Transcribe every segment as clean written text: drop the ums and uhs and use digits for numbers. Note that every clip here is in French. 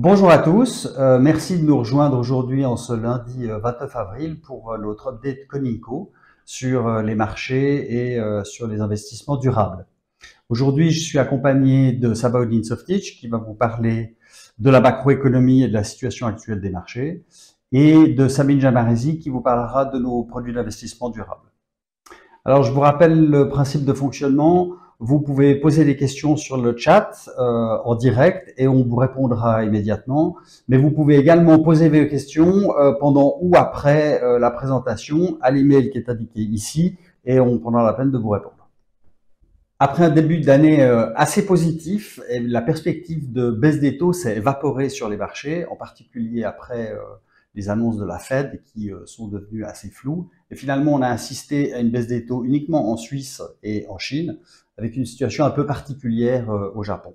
Bonjour à tous, merci de nous rejoindre aujourd'hui en ce lundi 29 avril pour notre update Coninco sur les marchés et sur les investissements durables. Aujourd'hui, je suis accompagné de Sabahattin Softic qui va vous parler de la macroéconomie et de la situation actuelle des marchés et de Sabine Jamaresi qui vous parlera de nos produits d'investissement durables. Alors, je vous rappelle le principe de fonctionnement. Vous pouvez poser des questions sur le chat en direct et on vous répondra immédiatement. Mais vous pouvez également poser vos questions pendant ou après la présentation à l'email qui est indiqué ici et on prendra la peine de vous répondre. Après un début d'année assez positif, la perspective de baisse des taux s'est évaporée sur les marchés, en particulier après les annonces de la Fed qui sont devenues assez floues. Et finalement, on a assisté à une baisse des taux uniquement en Suisse et en Chine, avec une situation un peu particulière au Japon.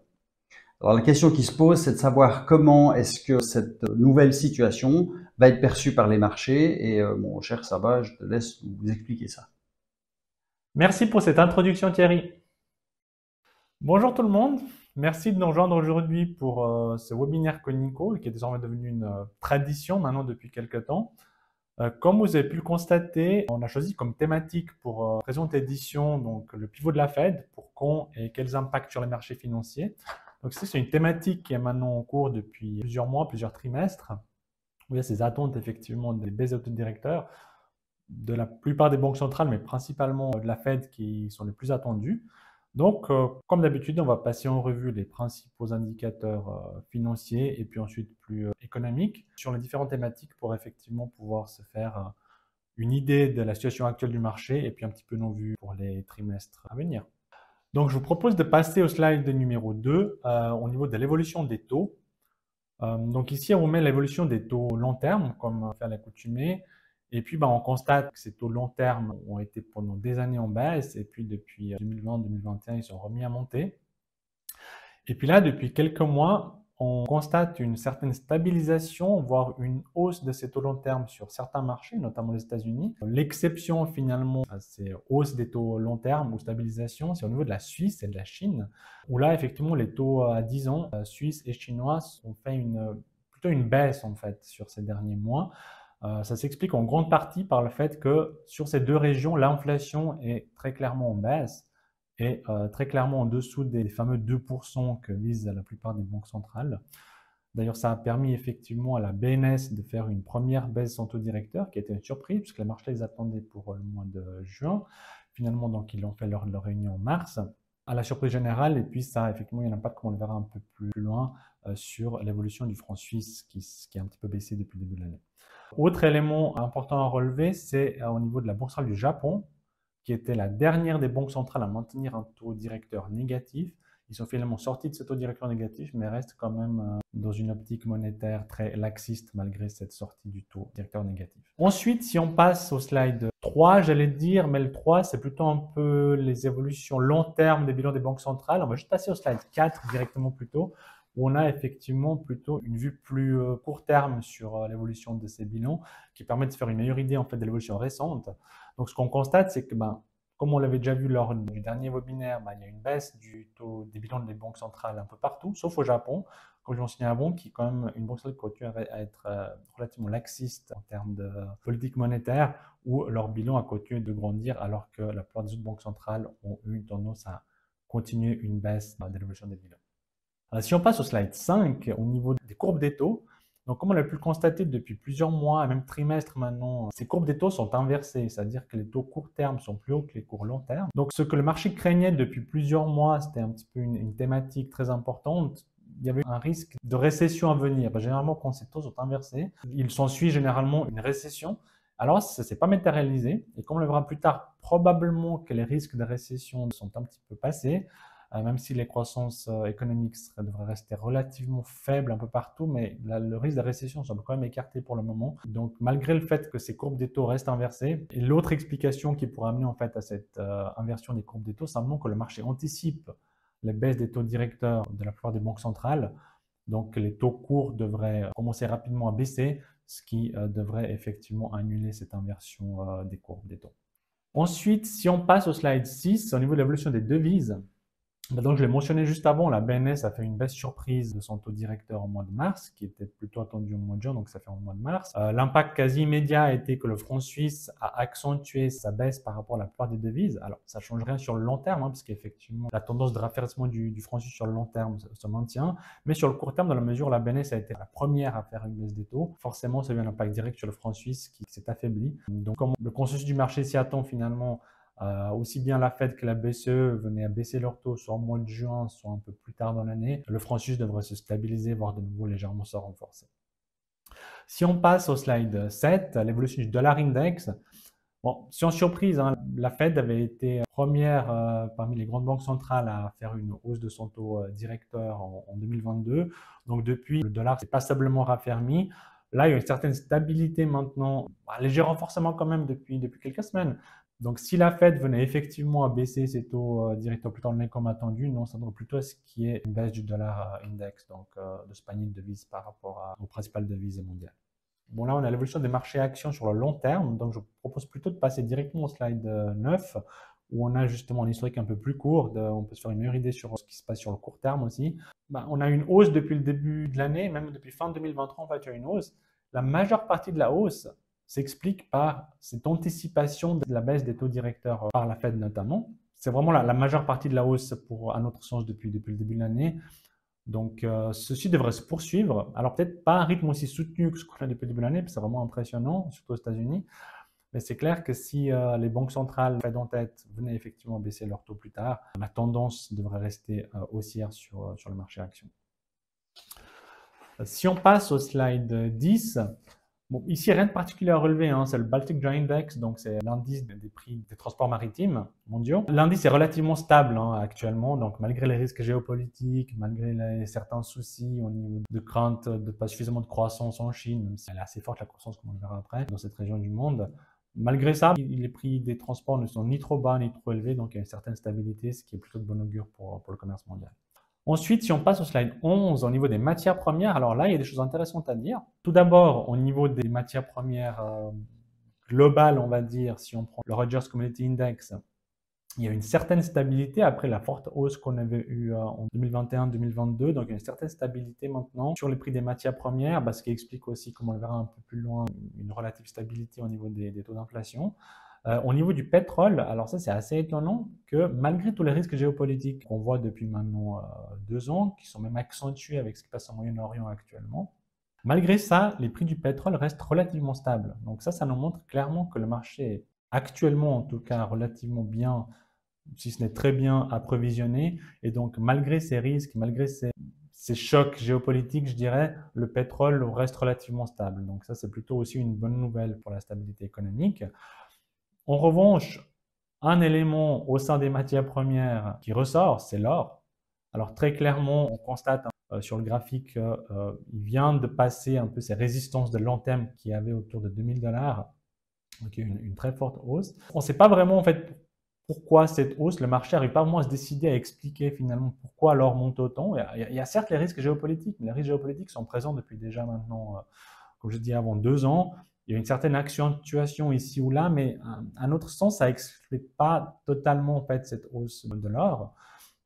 Alors la question qui se pose, c'est de savoir comment est-ce que cette nouvelle situation va être perçue par les marchés. Et mon cher Sabah, je te laisse vous expliquer ça. Merci pour cette introduction, Thierry. Bonjour tout le monde. Merci de nous rejoindre aujourd'hui pour ce webinaire Coninco, qui est désormais devenu une tradition maintenant depuis quelques temps. Comme vous avez pu le constater, on a choisi comme thématique pour présenter édition donc le pivot de la Fed, pour quand et quels impacts sur les marchés financiers. Donc c'est une thématique qui est maintenant en cours depuis plusieurs mois, plusieurs trimestres, où il y a ces attentes effectivement des baisses de taux directeurs de la plupart des banques centrales, mais principalement de la Fed qui sont les plus attendues. Donc, comme d'habitude, on va passer en revue les principaux indicateurs financiers et puis ensuite plus économiques sur les différentes thématiques pour effectivement pouvoir se faire une idée de la situation actuelle du marché et puis un petit peu nos vues pour les trimestres à venir. Donc, je vous propose de passer au slide numéro 2 au niveau de l'évolution des taux. Donc ici, on met l'évolution des taux long terme, comme fait à l'accoutumée. Et puis, on constate que ces taux long terme ont été pendant des années en baisse. Et puis, depuis 2020-2021, ils sont remis à monter. Et puis là, depuis quelques mois, on constate une certaine stabilisation, voire une hausse de ces taux long terme sur certains marchés, notamment les États-Unis. L'exception, finalement, à ces hausses des taux long terme ou stabilisation, c'est au niveau de la Suisse et de la Chine, où là, effectivement, les taux à 10 ans, suisses et chinois, ont fait plutôt une baisse, en fait, sur ces derniers mois. Ça s'explique en grande partie par le fait que sur ces deux régions, l'inflation est très clairement en baisse et très clairement en dessous des fameux 2% que visent la plupart des banques centrales. D'ailleurs, ça a permis effectivement à la BNS de faire une première baisse en taux directeur, qui a été une surprise, puisque les marchés les attendaient pour le mois de juin. Finalement, donc, ils l'ont fait lors de leur réunion en mars, à la surprise générale. Et puis, ça, effectivement, il y a un impact, comme on le verra un peu plus loin, sur l'évolution du franc suisse, qui a un petit peu baissé depuis le début de l'année. Autre élément important à relever, c'est au niveau de la Bourse centrale du Japon, qui était la dernière des banques centrales à maintenir un taux directeur négatif. Ils sont finalement sortis de ce taux directeur négatif, mais restent quand même dans une optique monétaire très laxiste malgré cette sortie du taux directeur négatif. Ensuite, si on passe au slide 3, j'allais dire, mais le 3, c'est plutôt un peu les évolutions long terme des bilans des banques centrales. On va juste passer au slide 4 directement plutôt, où on a effectivement plutôt une vue plus court terme sur l'évolution de ces bilans, qui permet de se faire une meilleure idée en fait de l'évolution récente. Donc, ce qu'on constate, c'est que, comme on l'avait déjà vu lors du dernier webinaire, il y a une baisse du taux des bilans des banques centrales un peu partout, sauf au Japon, comme je mentionnais avant, qui est quand même une banque centrale qui continue à être relativement laxiste en termes de politique monétaire, où leur bilan a continué de grandir, alors que la plupart des autres banques centrales ont eu une tendance à continuer une baisse de l'évolution des bilans. Si on passe au slide 5, au niveau des courbes des taux, donc comme on l'a pu le constater depuis plusieurs mois, même trimestres maintenant, ces courbes des taux sont inversées, c'est-à-dire que les taux court terme sont plus hauts que les cours long terme. Donc ce que le marché craignait depuis plusieurs mois, c'était un petit peu une thématique très importante. Il y avait un risque de récession à venir. Généralement, quand ces taux sont inversés, il s'ensuit généralement une récession. Alors, ça ne s'est pas matérialisé. Et comme on le verra plus tard, probablement que les risques de récession sont un petit peu passés. Même si les croissances économiques devraient rester relativement faibles un peu partout, mais le risque de récession semble quand même écarté pour le moment. Donc, malgré le fait que ces courbes des taux restent inversées, et l'autre explication qui pourrait amener en fait à cette inversion des courbes des taux, c'est simplement que le marché anticipe les baisses des taux directeurs de la plupart des banques centrales. Donc, les taux courts devraient commencer rapidement à baisser, ce qui devrait effectivement annuler cette inversion des courbes des taux. Ensuite, si on passe au slide 6, au niveau de l'évolution des devises, Donc, je l'ai mentionné juste avant, la BNS a fait une baisse surprise de son taux directeur au mois de mars, qui était plutôt attendu au mois de juin, donc ça fait au mois de mars. L'impact quasi immédiat a été que le franc suisse a accentué sa baisse par rapport à la plupart des devises. Alors, ça ne change rien sur le long terme, parce qu'effectivement, la tendance de raffermissement du franc suisse sur le long terme se maintient. Mais sur le court terme, dans la mesure où la BNS a été la première à faire une baisse des taux, forcément, ça a eu un impact direct sur le franc suisse qui s'est affaibli. Donc, comme le consensus du marché s'y attend finalement, aussi bien la Fed que la BCE venaient à baisser leur taux soit au mois de juin, soit un peu plus tard dans l'année. Le franc suisse devrait se stabiliser, voire de nouveau légèrement se renforcer. Si on passe au slide 7, l'évolution du dollar index, bon, sans surprise, hein, la Fed avait été première parmi les grandes banques centrales à faire une hausse de son taux directeur en 2022. Donc depuis, le dollar s'est passablement raffermi. Là, il y a une certaine stabilité maintenant, un léger renforcement quand même depuis quelques semaines. Donc si la Fed venait effectivement à baisser ses taux directeurs plus tard comme attendu, nous on s'attend plutôt à ce qui est une baisse du dollar index, donc de ce panier de devises par rapport aux principales devises mondiales. Bon, là, on a l'évolution des marchés actions sur le long terme. Donc, je vous propose plutôt de passer directement au slide 9, où on a justement un historique un peu plus court. On peut se faire une meilleure idée sur ce qui se passe sur le court terme aussi. On a une hausse depuis le début de l'année, même depuis fin 2023, en fait, il y a une hausse. La majeure partie de la hausse s'explique par cette anticipation de la baisse des taux directeurs par la Fed notamment. C'est vraiment la majeure partie de la hausse à notre sens depuis le début de l'année. Donc, ceci devrait se poursuivre. Alors, peut-être pas à un rythme aussi soutenu que ce qu'on a depuis le début de l'année, c'est vraiment impressionnant, surtout aux États-Unis. Mais c'est clair que si les banques centrales, Fed en tête, venaient effectivement baisser leurs taux plus tard, la tendance devrait rester haussière sur le marché action. Si on passe au slide 10, bon, ici, rien de particulier à relever, hein, c'est le Baltic Dry Index, donc c'est l'indice des prix des transports maritimes mondiaux. L'indice est relativement stable actuellement, donc malgré les risques géopolitiques, malgré certains soucis au niveau de crainte de pas suffisamment de croissance en Chine, même si elle est assez forte la croissance, comme on le verra après, dans cette région du monde. Malgré ça, les prix des transports ne sont ni trop bas ni trop élevés, donc il y a une certaine stabilité, ce qui est plutôt de bon augure pour le commerce mondial. Ensuite, si on passe au slide 11, au niveau des matières premières, alors là, il y a des choses intéressantes à dire. Tout d'abord, au niveau des matières premières globales, on va dire, si on prend le Rogers Commodity Index, il y a une certaine stabilité après la forte hausse qu'on avait eue en 2021-2022. Donc, il y a une certaine stabilité maintenant sur les prix des matières premières, ce qui explique aussi, comme on le verra un peu plus loin, une relative stabilité au niveau des taux d'inflation. Au niveau du pétrole, alors ça c'est assez étonnant que malgré tous les risques géopolitiques qu'on voit depuis maintenant 2 ans, qui sont même accentués avec ce qui passe au Moyen-Orient actuellement, malgré ça, les prix du pétrole restent relativement stables. Donc ça nous montre clairement que le marché est actuellement en tout cas relativement bien, si ce n'est très bien approvisionné. Et donc malgré ces risques, malgré ces chocs géopolitiques, je dirais, le pétrole reste relativement stable. Donc ça c'est plutôt aussi une bonne nouvelle pour la stabilité économique. En revanche, un élément au sein des matières premières qui ressort, c'est l'or. Alors très clairement, on constate sur le graphique qu'il vient de passer un peu ces résistances de long terme qu'il y avait autour de 2000 $, donc une très forte hausse. On ne sait pas vraiment en fait pourquoi cette hausse, le marché n'arrive pas vraiment à se décider à expliquer finalement pourquoi l'or monte autant. Il y a certes les risques géopolitiques, mais les risques géopolitiques sont présents depuis déjà maintenant, comme je dis avant, 2 ans. Il y a une certaine accentuation ici ou là, mais à notre sens, ça n'explique pas totalement en fait cette hausse de l'or.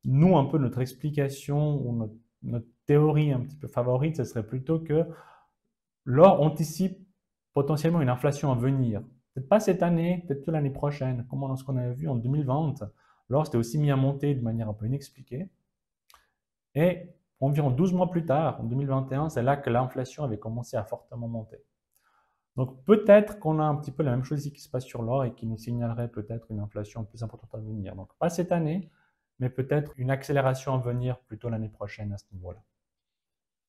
Nous, un peu notre explication ou notre théorie un petit peu favorite, ce serait plutôt que l'or anticipe potentiellement une inflation à venir. Peut-être pas cette année, peut-être l'année prochaine, comme dans ce qu'on avait vu en 2020. L'or s'était aussi mis à monter de manière un peu inexpliquée. Et environ 12 mois plus tard, en 2021, c'est là que l'inflation avait commencé à fortement monter. Donc peut-être qu'on a un petit peu la même chose ici qui se passe sur l'or et qui nous signalerait peut-être une inflation plus importante à venir. Donc pas cette année, mais peut-être une accélération à venir plutôt l'année prochaine à ce niveau-là.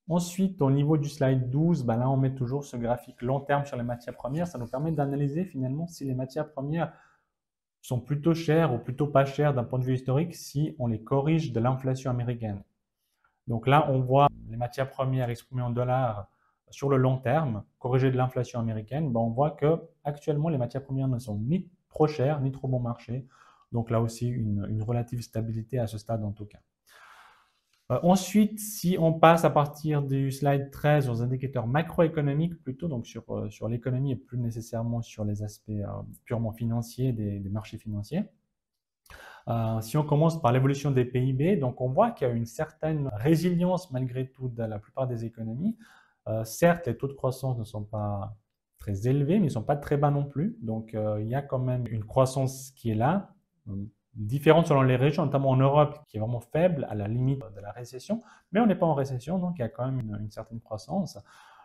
Ensuite, au niveau du slide 12, là on met toujours ce graphique long terme sur les matières premières. Ça nous permet d'analyser finalement si les matières premières sont plutôt chères ou plutôt pas chères d'un point de vue historique si on les corrige de l'inflation américaine. Donc là, on voit les matières premières exprimées en dollars sur le long terme, corrigées de l'inflation américaine. On voit que actuellement les matières premières ne sont ni trop chères ni trop bon marché. Donc là aussi, une relative stabilité à ce stade en tout cas. Ensuite, si on passe à partir du slide 13 aux indicateurs macroéconomiques plutôt, donc sur l'économie et plus nécessairement sur les aspects purement financiers des marchés financiers. Si on commence par l'évolution des PIB, donc on voit qu'il y a une certaine résilience malgré tout dans la plupart des économies. Certes, les taux de croissance ne sont pas très élevés, mais ils ne sont pas très bas non plus. Donc il y a quand même une croissance qui est là, différente selon les régions, notamment en Europe, qui est vraiment faible, à la limite de la récession. Mais on n'est pas en récession, donc il y a quand même une certaine croissance.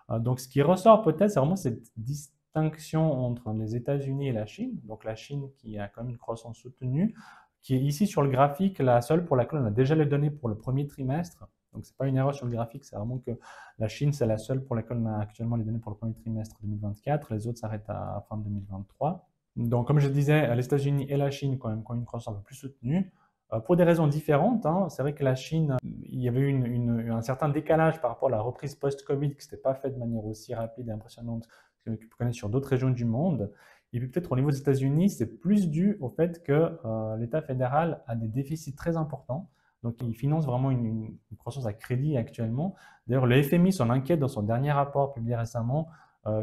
Donc ce qui ressort peut-être, c'est vraiment cette distinction entre les États-Unis et la Chine. Donc la Chine qui a quand même une croissance soutenue, qui est ici sur le graphique la seule pour laquelle on a déjà les données pour le premier trimestre. Donc ce n'est pas une erreur sur le graphique, c'est vraiment que la Chine, c'est la seule pour laquelle on a actuellement les données pour le premier trimestre 2024. Les autres s'arrêtent à fin 2023. Donc comme je disais, les États-Unis et la Chine quand même ont une croissance un peu plus soutenue. Pour des raisons différentes, hein. C'est vrai que la Chine, il y avait eu un certain décalage par rapport à la reprise post-Covid, qui ne s'était pas fait de manière aussi rapide et impressionnante que peut connaître sur d'autres régions du monde. Et puis peut-être au niveau des États-Unis, c'est plus dû au fait que l'État fédéral a des déficits très importants. Donc il finance vraiment une croissance à crédit actuellement. D'ailleurs, le FMI s'en inquiète dans son dernier rapport publié récemment,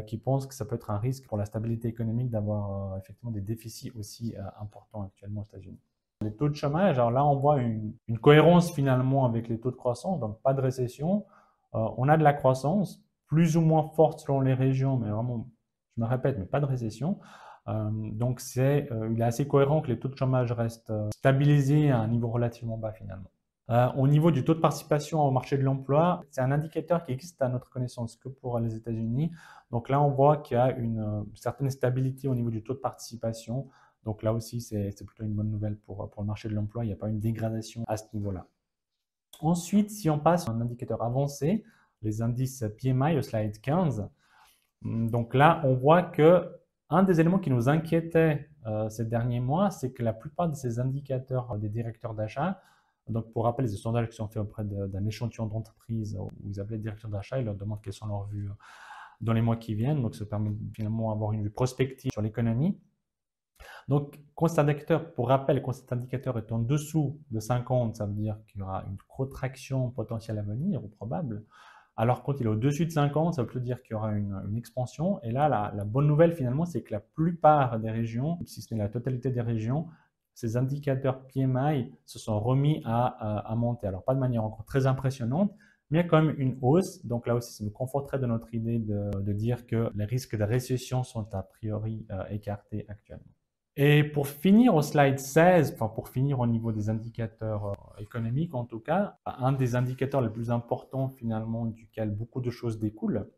qui pense que ça peut être un risque pour la stabilité économique d'avoir effectivement des déficits aussi importants actuellement aux États-Unis. Les taux de chômage, alors là on voit une cohérence finalement avec les taux de croissance, donc pas de récession. On a de la croissance, plus ou moins forte selon les régions, mais vraiment, je me répète, mais pas de récession. Donc il est assez cohérent que les taux de chômage restent stabilisés à un niveau relativement bas finalement. Au niveau du taux de participation au marché de l'emploi, c'est un indicateur qui existe à notre connaissance que pour les États-Unis. Donc là, on voit qu'il y a une certaine stabilité au niveau du taux de participation. Donc là aussi, c'est plutôt une bonne nouvelle pour le marché de l'emploi. Il n'y a pas une dégradation à ce niveau-là. Ensuite, si on passe à un indicateur avancé, les indices PMI au slide 15, donc là, on voit que un des éléments qui nous inquiétait ces derniers mois, c'est que la plupart de ces indicateurs des directeurs d'achat, donc pour rappel, les sondages qui sont faits auprès d'un échantillon d'entreprises où ils appellent les directeurs d'achat, ils leur demandent quelles sont leurs vues dans les mois qui viennent. Donc ça permet finalement d'avoir une vue prospective sur l'économie. Donc, quand cet indicateur, pour rappel, quand cet indicateur est en dessous de 50, ça veut dire qu'il y aura une contraction potentielle à venir ou probable. Alors, quand il est au-dessus de 50, ça veut plutôt dire qu'il y aura une expansion. Et là, la bonne nouvelle finalement, c'est que la plupart des régions, si ce n'est la totalité des régions, ces indicateurs PMI se sont remis à monter. Alors, pas de manière encore très impressionnante, mais il y a quand même une hausse. Donc là aussi, ça nous conforterait de notre idée de dire que les risques de récession sont a priori écartés actuellement. Et pour finir au slide 16, enfin pour finir au niveau des indicateurs économiques en tout cas, un des indicateurs les plus importants finalement duquel beaucoup de choses découlent,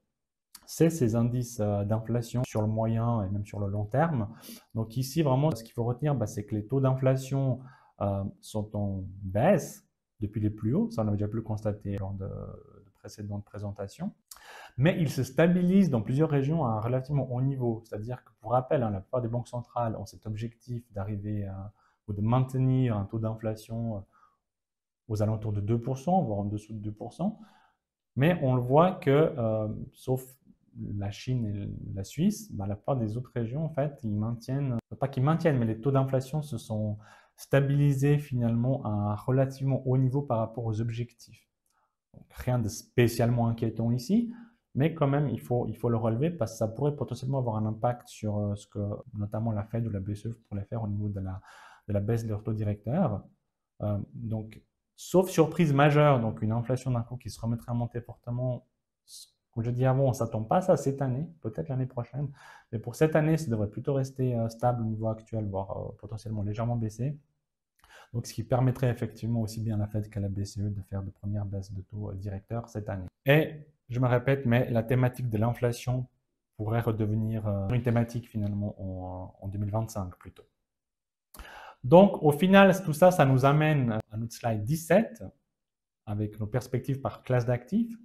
c'est ces indices d'inflation sur le moyen et même sur le long terme. Donc ici vraiment ce qu'il faut retenir, c'est que les taux d'inflation sont en baisse depuis les plus hauts, ça on avait déjà pu le constater lors de précédentes présentations. Mais il se stabilise dans plusieurs régions à un relativement haut niveau. C'est-à-dire que, pour rappel, la plupart des banques centrales ont cet objectif d'arriver ou de maintenir un taux d'inflation aux alentours de 2%, voire en dessous de 2%. Mais on le voit que, sauf la Chine et la Suisse, la plupart des autres régions, en fait, ils maintiennent, pas qu'ils maintiennent, mais les taux d'inflation se sont stabilisés finalement à un relativement haut niveau par rapport aux objectifs. Donc, rien de spécialement inquiétant ici, mais quand même, il faut le relever parce que ça pourrait potentiellement avoir un impact sur ce que notamment la Fed ou la BCE pourrait faire au niveau de la baisse de leur taux directeur. Donc, sauf surprise majeure, donc une inflation d'un coup qui se remettrait à monter fortement, comme je dis avant, on ne s'attend pas à ça cette année, peut-être l'année prochaine, mais pour cette année, ça devrait plutôt rester stable au niveau actuel, voire potentiellement légèrement baisser. Donc, ce qui permettrait effectivement aussi bien à la Fed qu'à la BCE de faire de premières baisses de taux directeurs cette année. Et, je me répète, mais la thématique de l'inflation pourrait redevenir une thématique finalement en 2025 plutôt. Donc, au final, tout ça, ça nous amène à notre slide 17 avec nos perspectives par classe d'actifs.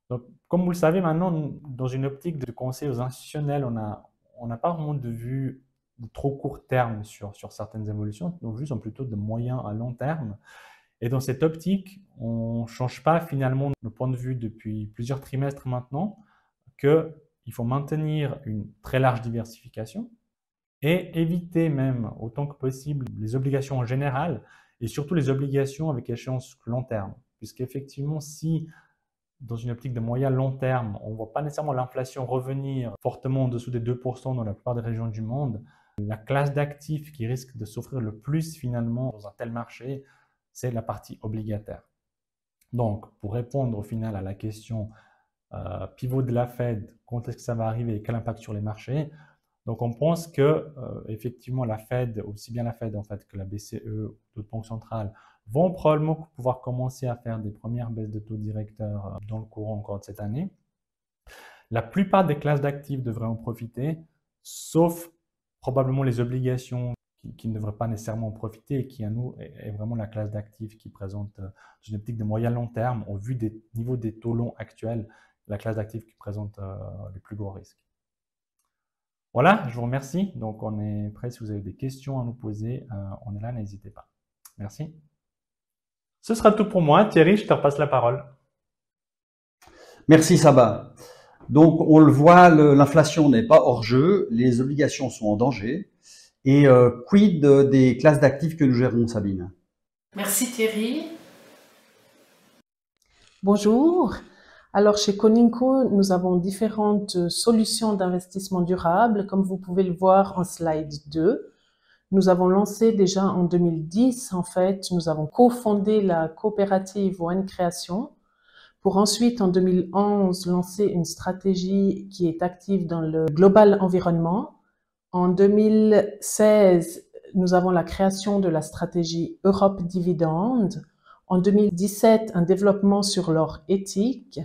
Donc, comme vous le savez maintenant, dans une optique de conseil aux institutionnels, on n'a pas vraiment de vue de trop court terme sur certaines évolutions. Nos vues sont plutôt de moyen à long terme. Et dans cette optique, on ne change pas finalement nos points de vue depuis plusieurs trimestres maintenant, qu'il faut maintenir une très large diversification et éviter même autant que possible les obligations en général et surtout les obligations avec échéance long terme. Puisqu'effectivement, si dans une optique de moyen long terme, on ne voit pas nécessairement l'inflation revenir fortement en dessous des 2% dans la plupart des régions du monde, La classe d'actifs qui risque de souffrir le plus finalement dans un tel marché, c'est la partie obligataire. Donc, pour répondre au final à la question pivot de la Fed, quand est-ce que ça va arriver et quel impact sur les marchés? Donc, on pense que effectivement la Fed, aussi bien la Fed en fait que la BCE, d'autres banques centrales, vont probablement pouvoir commencer à faire des premières baisses de taux directeurs dans le courant encore de cette année. La plupart des classes d'actifs devraient en profiter, sauf probablement les obligations qui ne devraient pas nécessairement en profiter et qui, à nous, est vraiment la classe d'actifs qui présente, dans une optique de moyen long terme, au vu des niveaux des taux longs actuels, la classe d'actifs qui présente les plus gros risques. Voilà, je vous remercie. Donc, on est prêt. Si vous avez des questions à nous poser, on est là, n'hésitez pas. Merci. Ce sera tout pour moi. Thierry, je te repasse la parole. Merci Saba. Donc on le voit, l'inflation n'est pas hors jeu, les obligations sont en danger. Et quid des classes d'actifs que nous gérons, Sabine? Merci Thierry. Bonjour. Alors chez Coninco, nous avons différentes solutions d'investissement durable, comme vous pouvez le voir en slide 2. Nous avons lancé déjà en 2010, en fait, nous avons cofondé la coopérative One Création, pour ensuite, en 2011, lancer une stratégie qui est active dans le global environnement. En 2016, nous avons la création de la stratégie Europe Dividende. En 2017, un développement sur l'or éthique.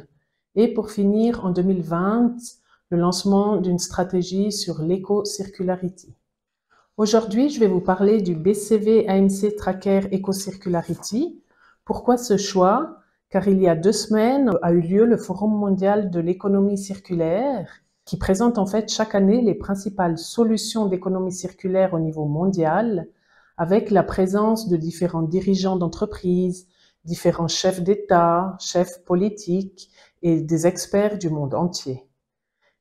Et pour finir, en 2020, le lancement d'une stratégie sur l'éco-circularity. Aujourd'hui, je vais vous parler du BCV AMC Tracker Eco-Circularity. Pourquoi ce choix? Car il y a 2 semaines a eu lieu le Forum mondial de l'économie circulaire qui présente en fait chaque année les principales solutions d'économie circulaire au niveau mondial avec la présence de différents dirigeants d'entreprises, différents chefs d'État, chefs politiques et des experts du monde entier.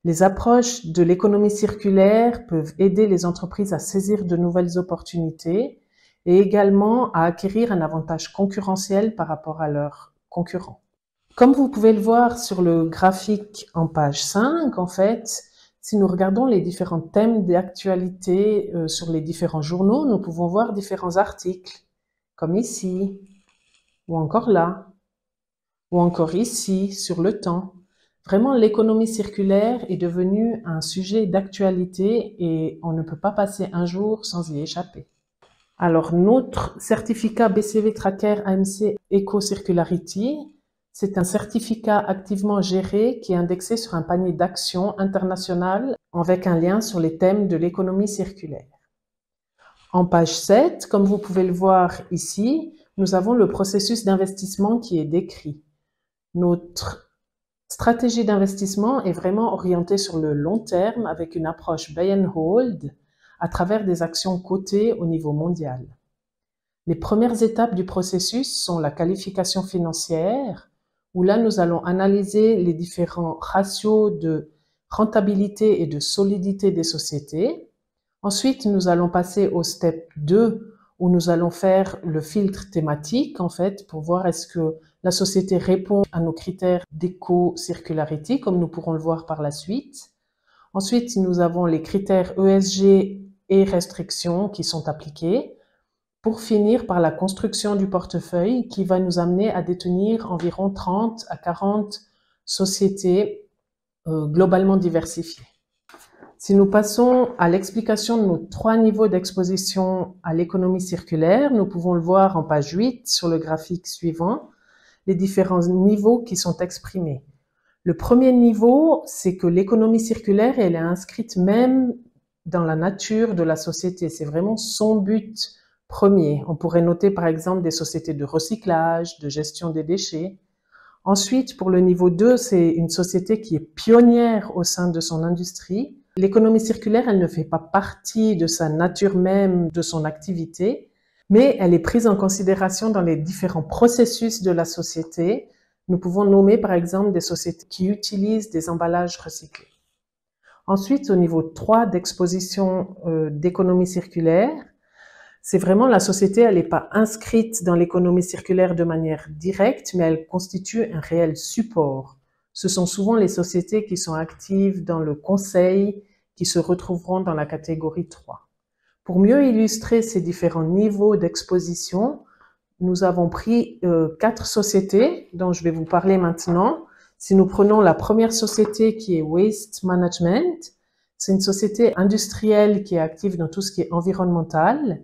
Les approches de l'économie circulaire peuvent aider les entreprises à saisir de nouvelles opportunités et également à acquérir un avantage concurrentiel par rapport à leurs concurrents. Comme vous pouvez le voir sur le graphique en page 5, en fait, si nous regardons les différents thèmes d'actualité sur les différents journaux, nous pouvons voir différents articles, comme ici, ou encore là, ou encore ici, sur le temps. Vraiment, l'économie circulaire est devenue un sujet d'actualité et on ne peut pas passer un jour sans y échapper. Alors, notre certificat BCV Tracker AMC Eco-Circularity, c'est un certificat activement géré qui est indexé sur un panier d'actions internationales avec un lien sur les thèmes de l'économie circulaire. En page 7, comme vous pouvez le voir ici, nous avons le processus d'investissement qui est décrit. Notre stratégie d'investissement est vraiment orientée sur le long terme avec une approche buy and hold à travers des actions cotées au niveau mondial. Les premières étapes du processus sont la qualification financière, où là nous allons analyser les différents ratios de rentabilité et de solidité des sociétés. Ensuite, nous allons passer au step 2, où nous allons faire le filtre thématique, en fait, pour voir est-ce que la société répond à nos critères d'éco-circularity, comme nous pourrons le voir par la suite. Ensuite, nous avons les critères ESG et restrictions qui sont appliqués, pour finir par la construction du portefeuille qui va nous amener à détenir environ 30 à 40 sociétés globalement diversifiées. Si nous passons à l'explication de nos 3 niveaux d'exposition à l'économie circulaire, nous pouvons le voir en page 8 sur le graphique suivant, les différents niveaux qui sont exprimés. Le premier niveau, c'est que l'économie circulaire, elle est inscrite même dans la nature de la société. C'est vraiment son but premier. On pourrait noter par exemple des sociétés de recyclage, de gestion des déchets. Ensuite, pour le niveau 2, c'est une société qui est pionnière au sein de son industrie. L'économie circulaire, elle ne fait pas partie de sa nature même, de son activité, mais elle est prise en considération dans les différents processus de la société. Nous pouvons nommer par exemple des sociétés qui utilisent des emballages recyclés. Ensuite, au niveau 3 d'exposition d'économie circulaire, c'est vraiment la société, elle n'est pas inscrite dans l'économie circulaire de manière directe, mais elle constitue un réel support. Ce sont souvent les sociétés qui sont actives dans le conseil qui se retrouveront dans la catégorie 3. Pour mieux illustrer ces différents niveaux d'exposition, nous avons pris 4 sociétés dont je vais vous parler maintenant. Si nous prenons la première société qui est Waste Management, c'est une société industrielle qui est active dans tout ce qui est environnemental.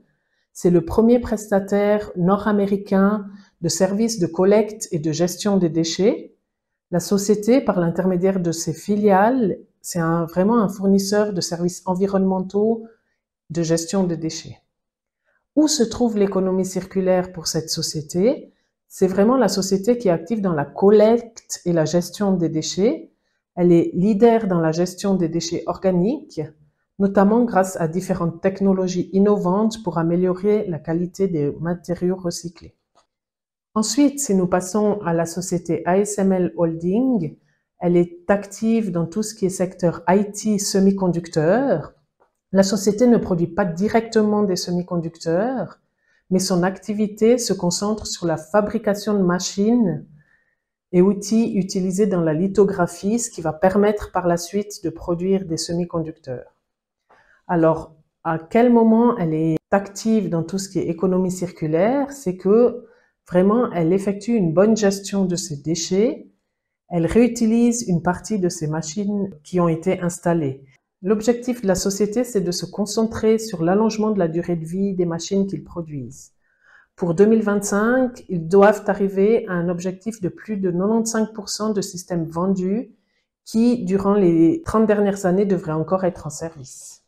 C'est le premier prestataire nord-américain de services de collecte et de gestion des déchets. La société, par l'intermédiaire de ses filiales, c'est vraiment un fournisseur de services environnementaux de gestion des déchets. Où se trouve l'économie circulaire pour cette société? C'est vraiment la société qui est active dans la collecte et la gestion des déchets. Elle est leader dans la gestion des déchets organiques, notamment grâce à différentes technologies innovantes pour améliorer la qualité des matériaux recyclés. Ensuite, si nous passons à la société ASML Holding, elle est active dans tout ce qui est secteur IT semi-conducteurs. La société ne produit pas directement des semi-conducteurs, mais son activité se concentre sur la fabrication de machines et outils utilisés dans la lithographie, ce qui va permettre par la suite de produire des semi-conducteurs. Alors, à quel moment elle est active dans tout ce qui est économie circulaire? C'est que vraiment, elle effectue une bonne gestion de ses déchets. Elle réutilise une partie de ces machines qui ont été installées. L'objectif de la société, c'est de se concentrer sur l'allongement de la durée de vie des machines qu'ils produisent. Pour 2025, ils doivent arriver à un objectif de plus de 95% de systèmes vendus qui, durant les 30 dernières années, devraient encore être en service.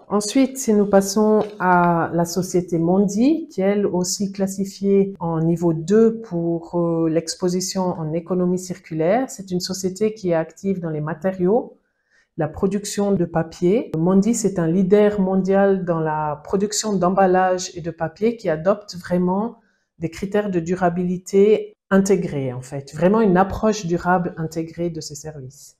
Ensuite, si nous passons à la société Mondi, qui est elle aussi classifiée en niveau 2 pour l'exposition en économie circulaire, c'est une société qui est active dans les matériaux, la production de papier. Mondi, c'est un leader mondial dans la production d'emballage et de papier qui adopte vraiment des critères de durabilité intégrés, en fait. Vraiment une approche durable intégrée de ces services.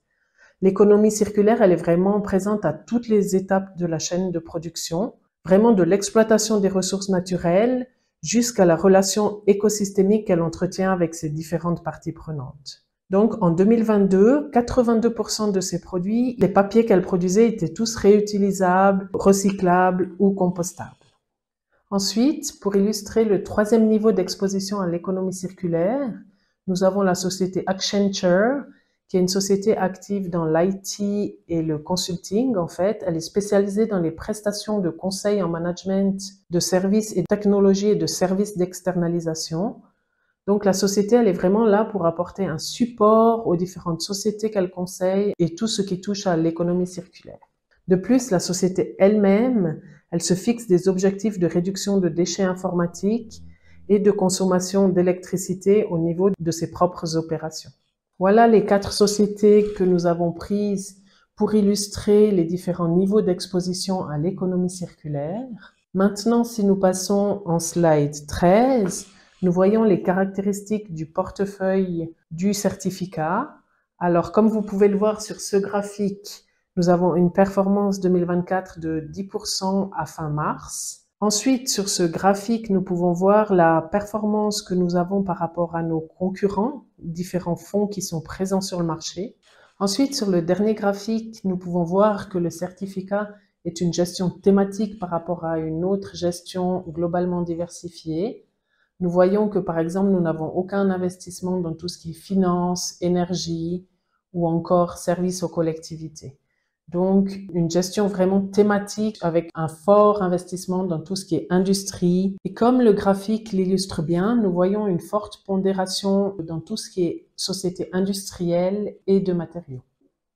L'économie circulaire, elle est vraiment présente à toutes les étapes de la chaîne de production, vraiment de l'exploitation des ressources naturelles jusqu'à la relation écosystémique qu'elle entretient avec ses différentes parties prenantes. Donc, en 2022, 82% de ces produits, les papiers qu'elle produisait étaient tous réutilisables, recyclables ou compostables. Ensuite, pour illustrer le troisième niveau d'exposition à l'économie circulaire, nous avons la société Accenture, qui est une société active dans l'IT et le consulting, en fait. Elle est spécialisée dans les prestations de conseil en management de services et technologies et de services d'externalisation. Donc, la société, elle est vraiment là pour apporter un support aux différentes sociétés qu'elle conseille et tout ce qui touche à l'économie circulaire. De plus, la société elle-même, elle se fixe des objectifs de réduction de déchets informatiques et de consommation d'électricité au niveau de ses propres opérations. Voilà les 4 sociétés que nous avons prises pour illustrer les différents niveaux d'exposition à l'économie circulaire. Maintenant, si nous passons en slide 13, nous voyons les caractéristiques du portefeuille du certificat. Alors, comme vous pouvez le voir sur ce graphique, nous avons une performance 2024 de 10% à fin mars. Ensuite, sur ce graphique, nous pouvons voir la performance que nous avons par rapport à nos concurrents, différents fonds qui sont présents sur le marché. Ensuite, sur le dernier graphique, nous pouvons voir que le certificat est une gestion thématique par rapport à une autre gestion globalement diversifiée. Nous voyons que, par exemple, nous n'avons aucun investissement dans tout ce qui est finance, énergie ou encore services aux collectivités. Donc, une gestion vraiment thématique avec un fort investissement dans tout ce qui est industrie. Et comme le graphique l'illustre bien, nous voyons une forte pondération dans tout ce qui est société industrielle et de matériaux.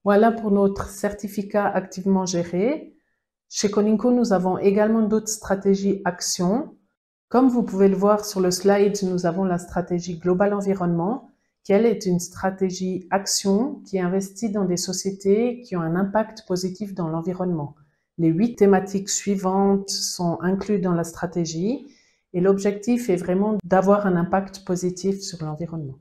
Voilà pour notre certificat activement géré. Chez Coninco, nous avons également d'autres stratégies actions. Comme vous pouvez le voir sur le slide, nous avons la stratégie Global Environnement, qui elle est une stratégie action qui investit dans des sociétés qui ont un impact positif dans l'environnement. Les 8 thématiques suivantes sont incluses dans la stratégie et l'objectif est vraiment d'avoir un impact positif sur l'environnement.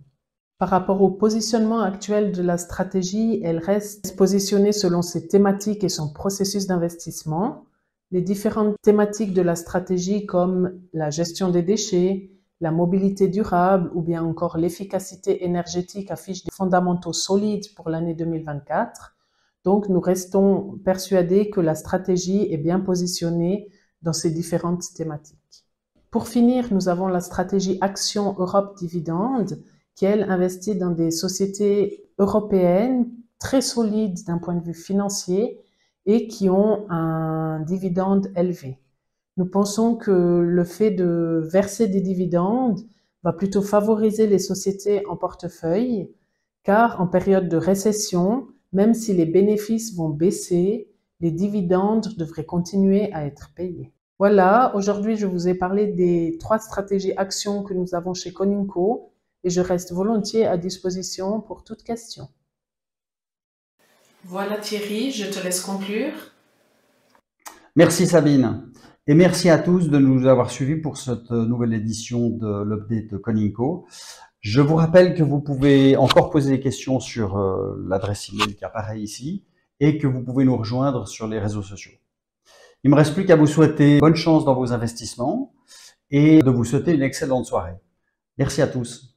Par rapport au positionnement actuel de la stratégie, elle reste positionnée selon ses thématiques et son processus d'investissement. Les différentes thématiques de la stratégie comme la gestion des déchets, la mobilité durable ou bien encore l'efficacité énergétique affichent des fondamentaux solides pour l'année 2024. Donc, nous restons persuadés que la stratégie est bien positionnée dans ces différentes thématiques. Pour finir, nous avons la stratégie Action Europe Dividende qui, elle, investit dans des sociétés européennes très solides d'un point de vue financier et qui ont un dividende élevé. Nous pensons que le fait de verser des dividendes va plutôt favoriser les sociétés en portefeuille, car en période de récession, même si les bénéfices vont baisser, les dividendes devraient continuer à être payés. Voilà, aujourd'hui je vous ai parlé des 3 stratégies actions que nous avons chez Coninco et je reste volontiers à disposition pour toute question. Voilà Thierry, je te laisse conclure. Merci Sabine. Et merci à tous de nous avoir suivis pour cette nouvelle édition de l'update Coninco. Je vous rappelle que vous pouvez encore poser des questions sur l'adresse email qui apparaît ici et que vous pouvez nous rejoindre sur les réseaux sociaux. Il ne me reste plus qu'à vous souhaiter bonne chance dans vos investissements et de vous souhaiter une excellente soirée. Merci à tous.